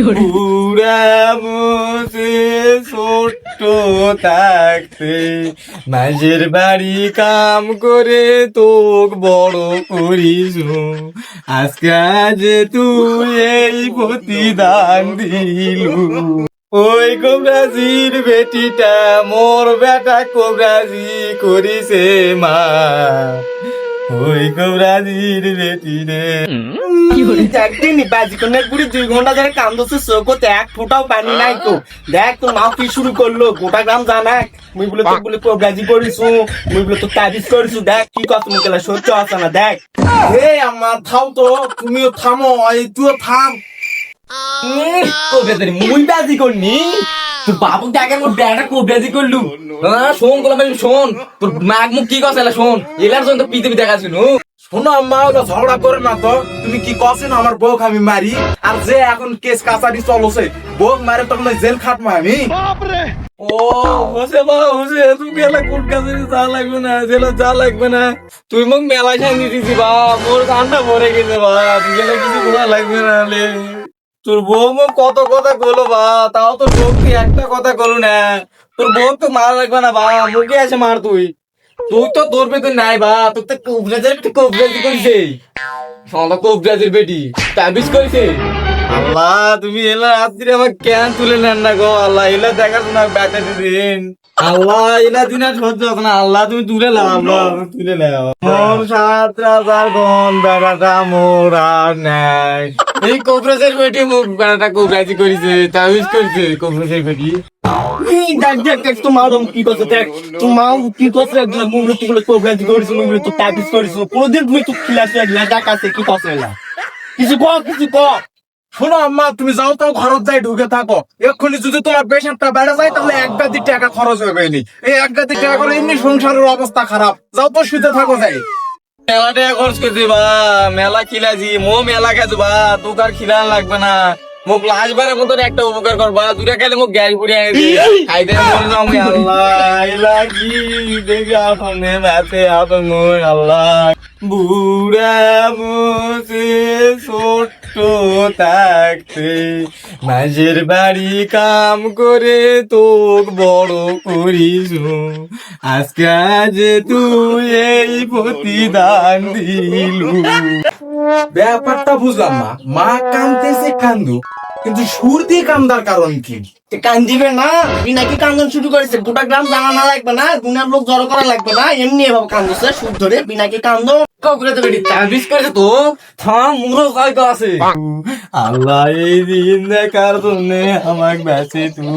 পুরা বসে ছোট্ট থাকতে মাঝের বাড়ি কাম করে তোক বড় করিস, আজকে যে তুই এই প্রতিদান দিলু। ওই কবরাজির বেটিটা মোর বেটা কবরাজি করিছে মা, ওই কবরাজির বেটি রে। একদিন বাজি কোনে পুরি 2 ঘন্টা ধরে কান্দছে, চোখতে এক ফোঁটাও পানি নাই। তো দেখ তোর মা কি শুরু করলো, গোটা গ্রাম জানাক মুই বলে তো বলে কবরাজি করিছু, মুই বলে তো তাবিজ করিছু। দেখ কি কথা মুখে সহ্য আছে না। দেখ হে আমার থাম তো, তুমিও থামো, এই তুইও থাম। কবরাজি মুই বাজি করনি, তোর বাবু দেখে মোর ব্যাটা কবরাজি করলু। শোন গোলাম শোন, তোর মাগ মুখ কি কথা শোন, এলার জন্য পৃথিবী দেখাছিল। শোনো আম্মা, ওটা ঝগড়া করে না তো। তুমি কি কছেন আমার বউ আমি মারি? আর যে এখন কেস কাছারি চলছে, বউ মারে তখন জেল খাটবো আমি। ও হোসে বা হোসে, তুই গেলে কোর্ট কাছারি যা লাগবে না, জেলে যা লাগবে না। তুই মোক মেলা শান্তি দিছি বা, মোর কান্না ভরে গেছে বা, তুই গেলে কিছু করা লাগবে না লে। তোর বউ মোক কত কথা বলো বা, তাও তোর বউ কি একটা কথা বলো না। তোর বউ তো মারা লাগবে না বা, মুখে আছে মার তুই। তুই তো তোর বেতন নাই বা, তোর তো কবরাজি করেছে, কবরাজির বেটি তাবিজ করেছে। আল্লাহ তুমি এলা রাত্রি আমার কেন তুলে নেন না গো আল্লাহ, এলা দেখার জন্য ব্যাটা দিন আল্লাহ, এলা দিন আর সহ্য হবে না আল্লাহ, তুমি তুলে নাও আল্লাহ, তুলে নাও। মোর 7 রাজার গন বেড়াটা মোর আর নাই। এই কবরাজের বেটি মুখ বেড়াটা কবরাজি করেছে, তাবিজ করেছে কবরাজের বেটি। দেখ দেখ দেখ তোমার কি করছে, দেখ তোমার কি করছে, মুগুলো তুগুলো কবরাজি করিস, মুগুলো তো তাবিজ করিস। কোনদিন তুমি তো খিলাস ডাক আছে কি করছে না, কিছু কর কিছু কর। শোনো আম্মা, তুমি যাও তো ঘরত যাই ঢুকে থাকো। এক্ষুনি যদি তোমার পেশেন্টটা বেড়ে যায় তাহলে 1 গাদি টাকা খরচ হবে নি। এই 1 গাদি টাকা করে এমনি সংসারের অবস্থা খারাপ। যাও তো শুতে থাকো যাই। মেলা টাকা খরচ করছি বা, মেলা খিলাছি, মেলা খেতে বা, তোকে আর খিলান লাগবে না। মোক লাশবারের মতন একটা উপকার করবা, 2 টাকা খেলে মোক গ্যাস পুড়ে আনি খাইতে মরে যাও আমি। আল্লাহ এলা কি দেখি আপনে মাতে আপন আল্লাহ। বুড়া বসে ছোট্ট থাকতে মাঝের বাড়ি কাম করে তোক বড় করিস, আজকে যে তুই এই প্রতিদান দিলু। ব্যাপারটা বুঝলাম না, মা কান্দতেছে কান্দু, কিন্তু সুর দিয়ে কান্দার কারণ কি? কান্দিবে না, বিনাকি কান্দন শুরু করেছে, গোটা গ্রাম জানা না লাগবে না, দুনিয়ার লোক জড়ো করা লাগবে না, এমনি এভাবে কান্দছে সুর ধরে বিনাকি কান্দন কবরাজি বেটি তাবিজ করেছে। তো থাম মুরো হয়তো আছে। আল্লাহ এই দিন দেখার জন্য আমাকে বেঁচে তুই